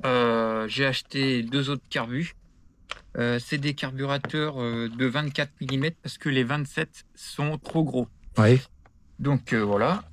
J'ai acheté 2 autres carbus. C'est des carburateurs, de 24 millimètres parce que les 27 sont trop gros. Oui. Donc voilà.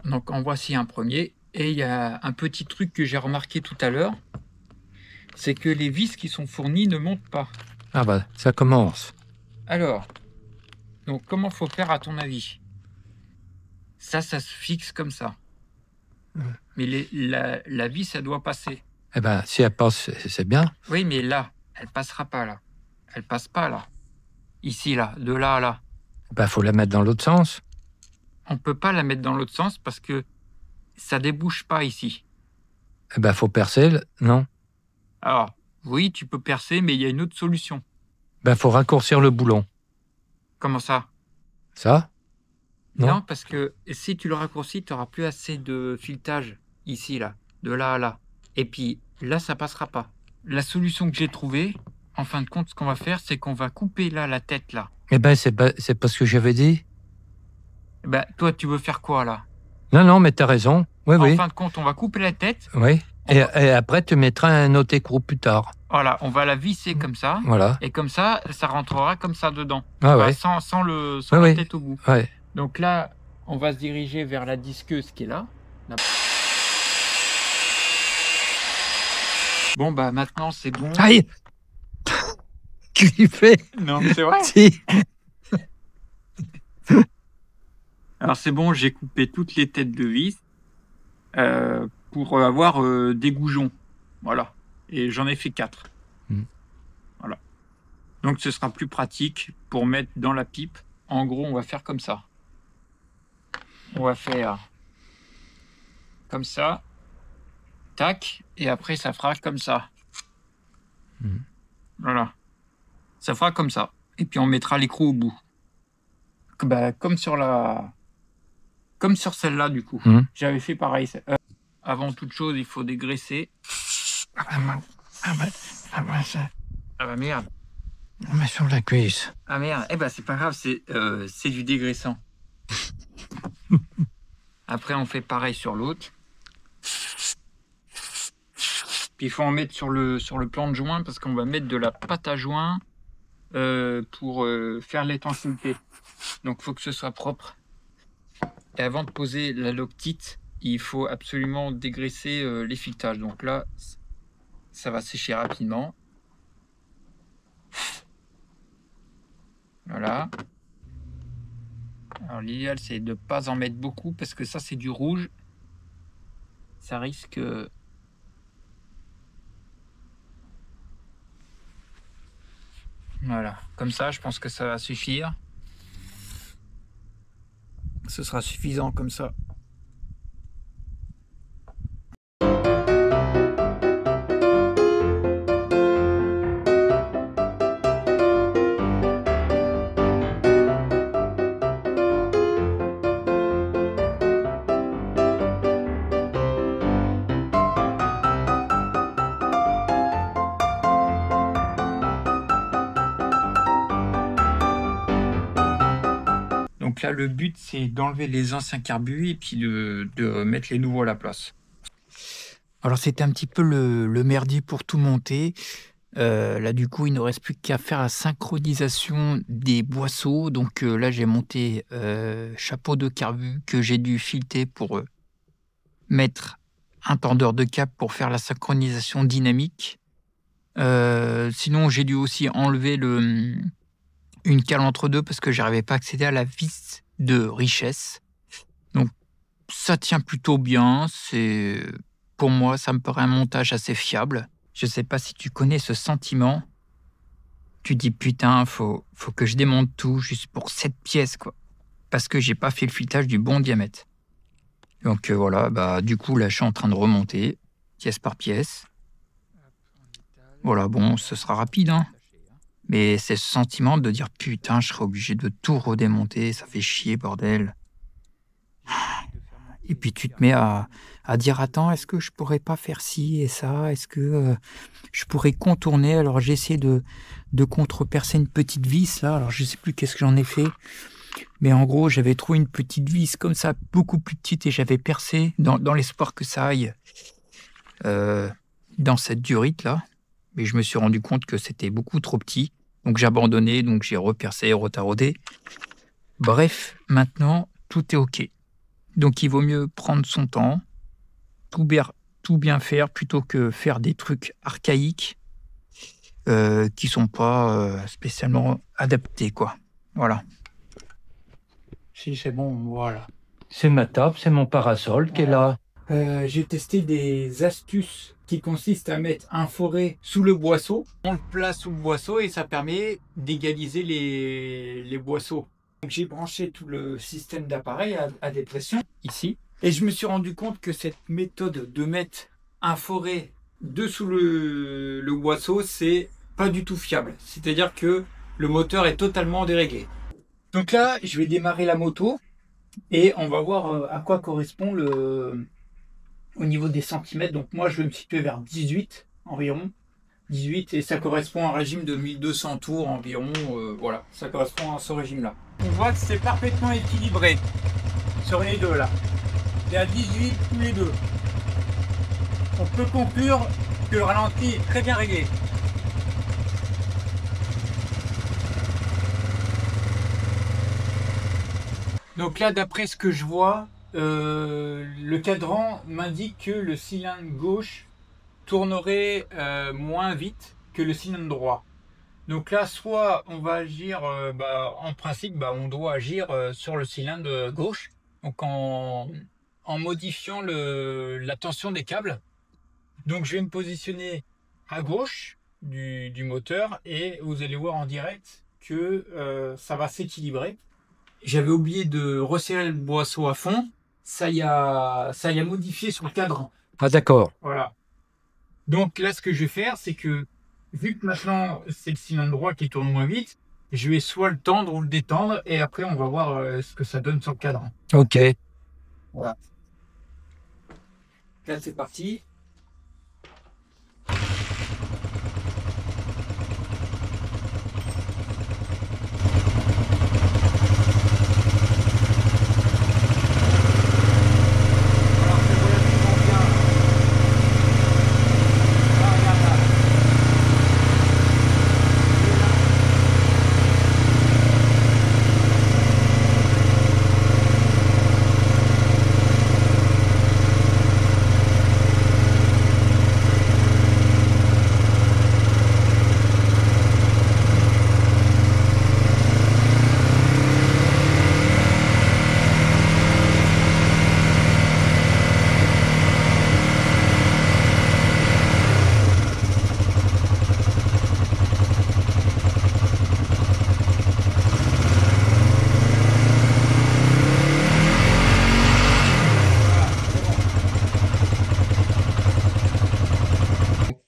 Donc en voici un premier et il y a un petit truc que j'ai remarqué tout à l'heure, c'est que les vis qui sont fournies ne montent pas. Ah bah, ça commence. Alors, donc comment faut faire à ton avis? Ça se fixe comme ça. Mais la vis, ça doit passer. Eh ben, si elle passe, c'est bien. Oui, mais là, elle passera pas là. Elle passe pas là. Ici, là, de là à là. Ben, faut la mettre dans l'autre sens. On peut pas la mettre dans l'autre sens parce que ça débouche pas ici. Eh ben, faut percer, non? Alors, oui, tu peux percer, mais il y a une autre solution. Ben, faut raccourcir le boulon. Comment ça? Ça? Non? Non, parce que si tu le raccourcis, tu auras plus assez de filetage ici, là, de là à là. Et puis là, ça passera pas. La solution que j'ai trouvée, en fin de compte, ce qu'on va faire, c'est qu'on va couper là la tête là. Eh ben, c'est pas ce que j'avais dit. Ben, toi, tu veux faire quoi là? Non, non, mais t'as raison. Oui, En oui. fin de compte, on va couper la tête. Oui. Et après, tu mettras un autre écrou plus tard. Voilà, on va la visser comme ça. Voilà. Et comme ça rentrera comme ça dedans. Ah Enfin, ouais. sans Oui, la oui. tête au bout. Ouais. Donc là, on va se diriger vers la disqueuse qui est là. Bon, bah maintenant, c'est bon. Aïe! Cliffé! Non, mais c'est vrai. Si. Alors c'est bon, j'ai coupé toutes les têtes de vis pour avoir des goujons. Voilà. Et j'en ai fait 4. Voilà. Donc ce sera plus pratique pour mettre dans la pipe. En gros, on va faire comme ça. On va faire comme ça. Tac. Et après, ça fera comme ça. Voilà. Ça fera comme ça. Et puis on mettra l'écrou au bout. Bah, comme sur celle-là, du coup. J'avais fait pareil. Avant toute chose, il faut dégraisser. Ah bah merde. On met sur la cuisse. Ah merde. Eh bah c'est pas grave, c'est du dégraissant. Après, on fait pareil sur l'autre. Puis il faut en mettre sur le plan de joint parce qu'on va mettre de la pâte à joint pour faire l'étanchéité. Donc il faut que ce soit propre. Et avant de poser la loctite, il faut absolument dégraisser les filetage. Donc là, ça va sécher rapidement. Voilà. Alors l'idéal, c'est de ne pas en mettre beaucoup parce que ça, c'est du rouge. Ça risque... Voilà. Comme ça, je pense que ça va suffire. Ce sera suffisant comme ça. Donc là, le but, c'est d'enlever les anciens carbus et puis de mettre les nouveaux à la place. Alors, c'était un petit peu le merdier pour tout monter. Là, du coup, il ne reste plus qu'à faire la synchronisation des boisseaux. Donc là, j'ai monté chapeau de carbu que j'ai dû fileter pour mettre un tendeur de câble pour faire la synchronisation dynamique. Sinon, j'ai dû aussi enlever une cale entre deux parce que j'arrivais pas à accéder à la vis de richesse. Donc ça tient plutôt bien. Pour moi, ça me paraît un montage assez fiable. Je sais pas si tu connais ce sentiment. Tu dis putain, faut que je démonte tout juste pour cette pièce quoi. Parce que j'ai pas fait le filetage du bon diamètre. Donc voilà, bah du coup là je suis en train de remonter pièce par pièce. Voilà, bon, ce sera rapide hein. Mais c'est ce sentiment de dire putain, je serai obligé de tout redémonter, ça fait chier, bordel. Et puis tu te mets à dire attends, est-ce que je pourrais pas faire ci et ça? Est-ce que je pourrais contourner? Alors j'ai essayé de contrepercer une petite vis là, alors je sais plus qu'est-ce que j'en ai fait. Mais en gros, j'avais trouvé une petite vis comme ça, beaucoup plus petite, et j'avais percé dans l'espoir que ça aille euh, dans cette durite là, mais je me suis rendu compte que c'était beaucoup trop petit. Donc j'ai abandonné, donc j'ai repercé, retaraudé. Bref, maintenant, tout est OK. Donc il vaut mieux prendre son temps, tout bien, tout bien faire plutôt que faire des trucs archaïques qui sont pas spécialement adaptés, quoi. Voilà. Si c'est bon, voilà. C'est ma table, c'est mon parasol qui est là. J'ai testé des astuces qui consistent à mettre un forêt sous le boisseau. On le place sous le boisseau et ça permet d'égaliser les boisseaux. Donc j'ai branché tout le système d'appareil à dépression ici. Et je me suis rendu compte que cette méthode de mettre un forêt dessous le boisseau, c'est pas du tout fiable. C'est-à-dire que le moteur est totalement déréglé. Donc là, je vais démarrer la moto et on va voir à quoi correspond au niveau des centimètres. Donc moi, je vais me situer vers 18 environ. 18 et ça correspond à un régime de 1200 tours environ. Voilà, ça correspond à ce régime-là. On voit que c'est parfaitement équilibré sur les deux là. C'est à 18 tous les deux. On peut conclure que le ralenti est très bien réglé. Donc là, d'après ce que je vois, le cadran m'indique que le cylindre gauche tournerait moins vite que le cylindre droit. Donc là, soit on va agir, en principe, on doit agir sur le cylindre gauche, donc en modifiant la tension des câbles. Donc je vais me positionner à gauche du moteur et vous allez voir en direct que ça va s'équilibrer. J'avais oublié de resserrer le boisseau à fond, ça y a modifié sur le cadran. Ah d'accord. Voilà. Donc là, ce que je vais faire, c'est que vu que maintenant c'est le cylindre droit qui tourne moins vite, je vais soit le tendre ou le détendre et après on va voir ce que ça donne sur le cadran. Ok. Voilà. Là c'est parti.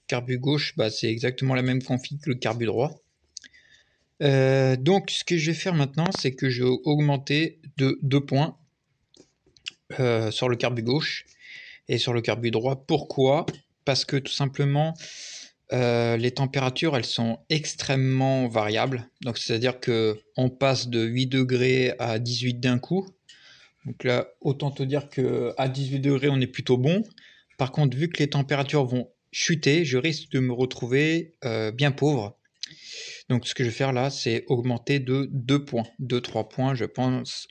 Carbu gauche, c'est exactement la même config que le carbu droit. Donc ce que je vais faire maintenant, c'est que je vais augmenter de 2 points sur le carbu gauche et sur le carbu droit. Pourquoi? Parce que tout simplement, les températures, elles sont extrêmement variables. Donc c'est-à-dire que on passe de 8 degrés à 18 d'un coup. Donc là, autant te dire qu'à 18 degrés, on est plutôt bon. Par contre, vu que les températures vont chuter, je risque de me retrouver bien pauvre. Donc ce que je vais faire là, c'est augmenter de 2 points, 2-3 points, je pense,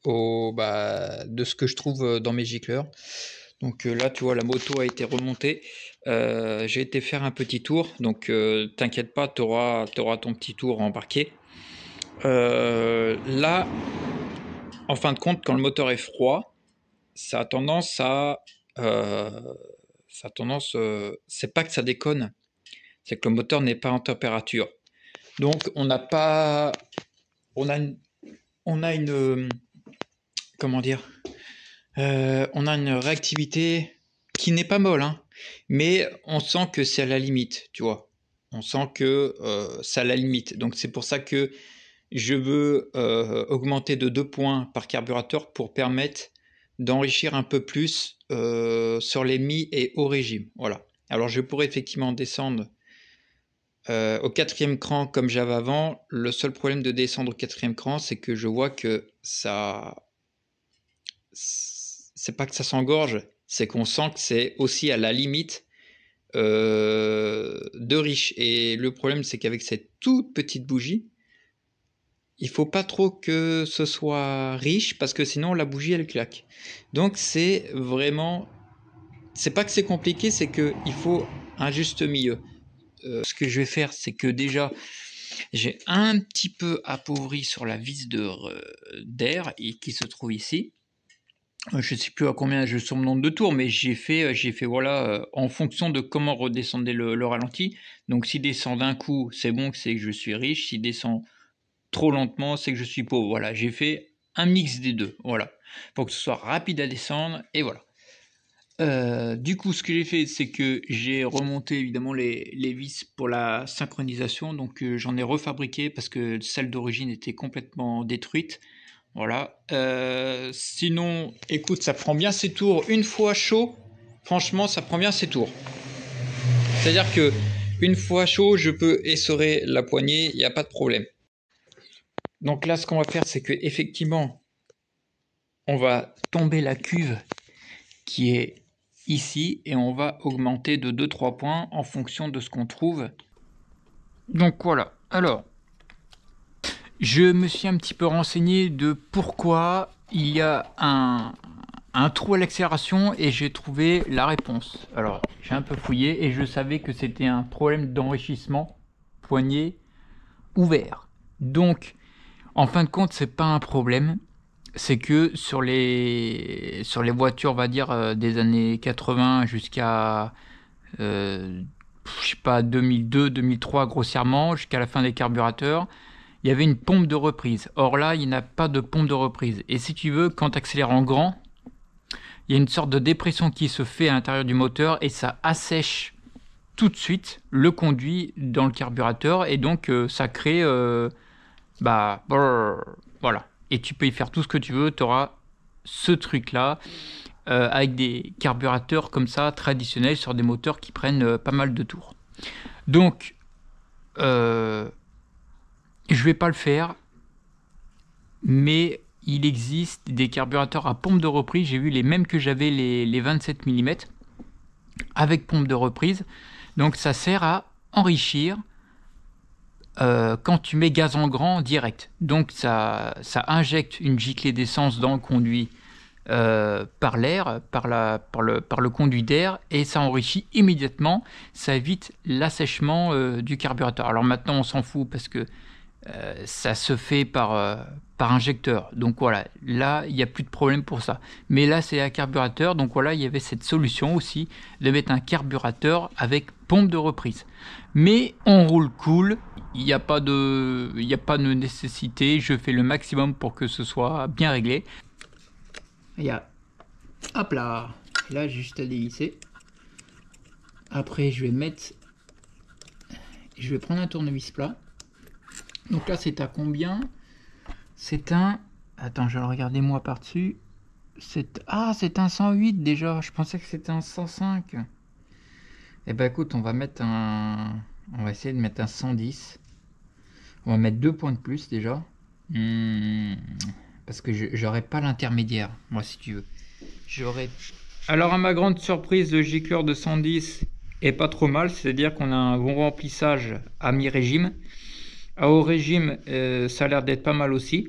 de ce que je trouve dans mes gicleurs. Donc là, tu vois, la moto a été remontée. J'ai été faire un petit tour, donc t'inquiète pas, tu auras ton petit tour embarqué. Là, en fin de compte, quand le moteur est froid, ça a tendance c'est pas que ça déconne, c'est que le moteur n'est pas en température. Donc on a une comment dire, on a une réactivité qui n'est pas molle, hein, mais on sent que c'est à la limite, tu vois. On sent que c'est à la limite. Donc c'est pour ça que je veux augmenter de 2 points par carburateur pour permettre d'enrichir un peu plus sur les mi et haut régime. Voilà. Alors je pourrais effectivement descendre au 4e cran comme j'avais avant. Le seul problème de descendre au 4e cran, c'est que je vois que ça, c'est pas que ça s'engorge, c'est qu'on sent que c'est aussi à la limite de riche. Et le problème, c'est qu'avec cette toute petite bougie, il faut pas trop que ce soit riche parce que sinon la bougie elle claque. Donc c'est vraiment, c'est pas que c'est compliqué, c'est que il faut un juste milieu. Ce que je vais faire, c'est que déjà j'ai un petit peu appauvri sur la vis d'air qui se trouve ici. Je ne sais plus à combien je sur mon nombre de tours, mais j'ai fait voilà, en fonction de comment redescendait le ralenti. Donc s'il descend d'un coup, c'est bon, c'est que je suis riche. S'il descend trop lentement, c'est que je suis pauvre. Voilà, j'ai fait un mix des deux, voilà, pour que ce soit rapide à descendre, et voilà. Du coup, ce que j'ai fait, c'est que j'ai remonté évidemment les vis pour la synchronisation, donc j'en ai refabriqué parce que celle d'origine était complètement détruite. Voilà. Sinon, écoute, ça prend bien ses tours. Une fois chaud, franchement, ça prend bien ses tours. C'est-à-dire que une fois chaud, je peux essorer la poignée, il n'y a pas de problème. Donc là, ce qu'on va faire, c'est que effectivement, on va tomber la cuve qui est ici et on va augmenter de 2-3 points en fonction de ce qu'on trouve. Donc voilà. Alors, je me suis un petit peu renseigné de pourquoi il y a un trou à l'accélération et j'ai trouvé la réponse. Alors, j'ai un peu fouillé et je savais que c'était un problème d'enrichissement poignet ouvert. Donc, en fin de compte, c'est pas un problème. C'est que sur les voitures, on va dire, des années 80 jusqu'à, je sais pas, 2002, 2003 grossièrement, jusqu'à la fin des carburateurs, il y avait une pompe de reprise. Or là, il n'y a pas de pompe de reprise. Et si tu veux, quand tu accélères en grand, il y a une sorte de dépression qui se fait à l'intérieur du moteur et ça assèche tout de suite le conduit dans le carburateur et donc ça crée voilà. Et tu peux y faire tout ce que tu veux, tu auras ce truc là avec des carburateurs comme ça traditionnels sur des moteurs qui prennent pas mal de tours. Donc je vais pas le faire, mais il existe des carburateurs à pompe de reprise. J'ai vu les mêmes que j'avais, les 27 mm avec pompe de reprise. Donc ça sert à enrichir quand tu mets gaz en grand direct. Donc ça injecte une giclée d'essence dans le conduit par l'air, par le conduit d'air, et ça enrichit immédiatement. Ça évite l'assèchement du carburateur. Alors maintenant on s'en fout parce que ça se fait par injecteur. Donc voilà, là, il n'y a plus de problème pour ça. Mais là, c'est un carburateur. Donc voilà, il y avait cette solution aussi de mettre un carburateur avec pompe de reprise. Mais on roule cool. Il n'y a pas de nécessité. Je fais le maximum pour que ce soit bien réglé. Il y a... Hop là. Là, juste à dévisser. Après, je vais prendre un tournevis plat. Donc là, c'est à combien? C'est un... Attends, je vais le regarder moi par-dessus. C'est un 108 déjà. Je pensais que c'était un 105. Eh ben écoute, on va essayer de mettre un 110. On va mettre 2 points de plus déjà. Parce que j'aurais pas l'intermédiaire, moi, si tu veux. Alors, à ma grande surprise, le gicleur de 110 est pas trop mal. C'est-à-dire qu'on a un bon remplissage à mi-régime. À haut régime, ça a l'air d'être pas mal aussi.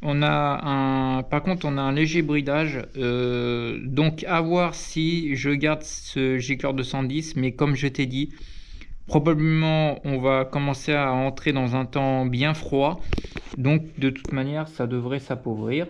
Par contre, on a un léger bridage. Donc, à voir si je garde ce gicleur de 110. Mais comme je t'ai dit, probablement, on va commencer à entrer dans un temps bien froid. Donc, de toute manière, ça devrait s'appauvrir.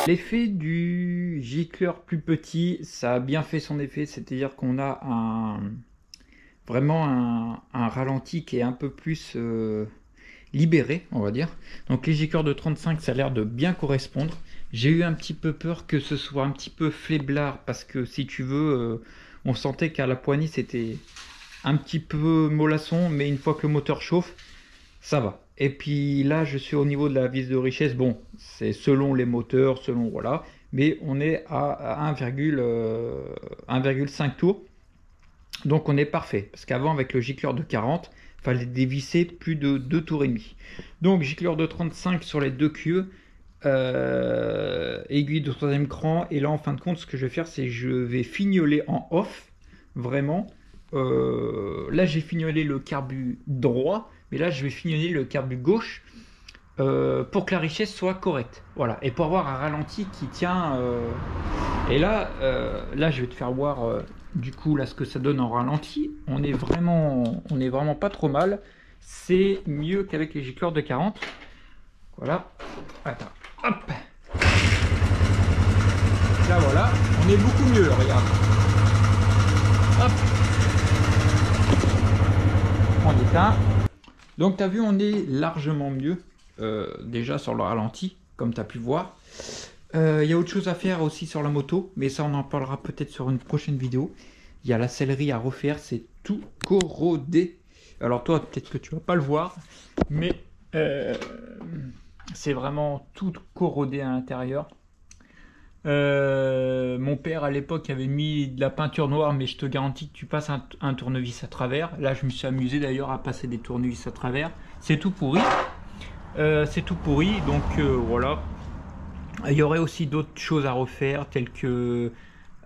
L'effet du gicleur plus petit, ça a bien fait son effet, c'est-à-dire qu'on a vraiment un ralenti qui est un peu plus libéré, on va dire. Donc les gicleurs de 35, ça a l'air de bien correspondre. J'ai eu un petit peu peur que ce soit un petit peu faiblard parce que si tu veux, on sentait qu'à la poignée c'était un petit peu mollasson, mais une fois que le moteur chauffe, ça va. Et puis là, je suis au niveau de la vis de richesse. Bon, c'est selon les moteurs, selon voilà, mais on est à 1,5 tours. Donc on est parfait. Parce qu'avant, avec le gicleur de 40, il fallait dévisser plus de 2 tours et demi. Donc gicleur de 35 sur les deux queues, aiguille de troisième cran. Et là, en fin de compte, ce que je vais faire, c'est que je vais fignoler en off, vraiment. Là, j'ai fignolé le carbu droit, mais là, je vais fignoler le carbu gauche pour que la richesse soit correcte. Voilà. Et pour avoir un ralenti qui tient. Et là, je vais te faire voir du coup là ce que ça donne en ralenti. On est vraiment pas trop mal. C'est mieux qu'avec les gicleurs de 40. Voilà. Attends. Hop. Là voilà, on est beaucoup mieux. Regarde. Hop. On éteint. Donc tu as vu, on est largement mieux déjà sur le ralenti, comme tu as pu voir. Il y a autre chose à faire aussi sur la moto, mais ça on en parlera peut-être sur une prochaine vidéo. Il y a la sellerie à refaire, c'est tout corrodé. Alors toi, peut-être que tu vas pas le voir, mais c'est vraiment tout corrodé à l'intérieur. Mon père à l'époque avait mis de la peinture noire, mais je te garantis que tu passes un tournevis à travers. Là, je me suis amusé d'ailleurs à passer des tournevis à travers. C'est tout pourri. Donc voilà. Il y aurait aussi d'autres choses à refaire, telles que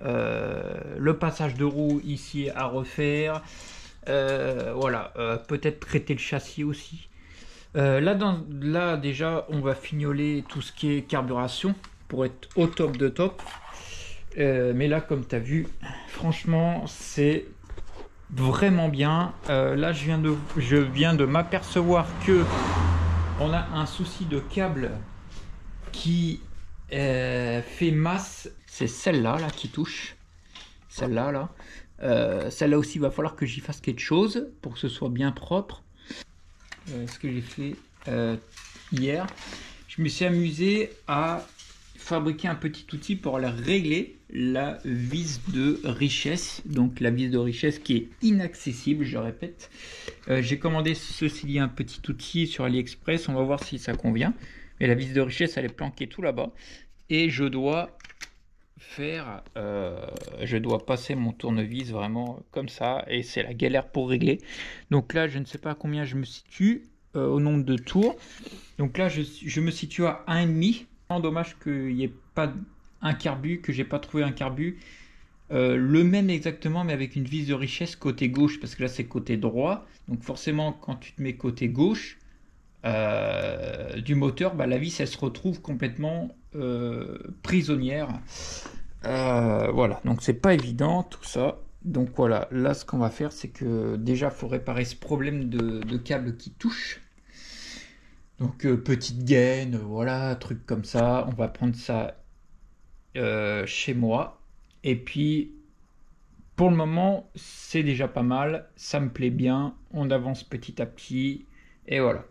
le passage de roue ici à refaire. Voilà, peut-être traiter le châssis aussi. Là, déjà, on va fignoler tout ce qui est carburation pour être au top de top. Mais là, comme tu as vu, franchement, c'est vraiment bien. Là, je viens de m'apercevoir que on a un souci de câble qui fait masse. C'est celle-là là, qui touche. Celle-là, là. Celle-là aussi, il va falloir que j'y fasse quelque chose pour que ce soit bien propre. Ce que j'ai fait hier, je me suis amusé à fabriquer un petit outil pour aller régler la vis de richesse. Donc la vis de richesse qui est inaccessible, je répète. J'ai commandé ceci dit un petit outil sur AliExpress, on va voir si ça convient. Mais la vis de richesse, elle est planquée tout là-bas. Et je dois passer mon tournevis vraiment comme ça. Et c'est la galère pour régler. Donc là, je ne sais pas à combien je me situe au nombre de tours. Donc là, je me situe à 1,5. Dommage qu'il n'y ait pas un carbu, que j'ai pas trouvé un carbu. Le même exactement, mais avec une vis de richesse côté gauche. Parce que là, c'est côté droit. Donc forcément, quand tu te mets côté gauche, du moteur, bah, la vis elle se retrouve complètement prisonnière. Voilà, donc c'est pas évident tout ça. Donc voilà, là ce qu'on va faire, c'est que déjà il faut réparer ce problème de câble qui touche. Donc petite gaine, voilà, truc comme ça. On va prendre ça chez moi. Et puis pour le moment, c'est déjà pas mal. Ça me plaît bien. On avance petit à petit. Et voilà.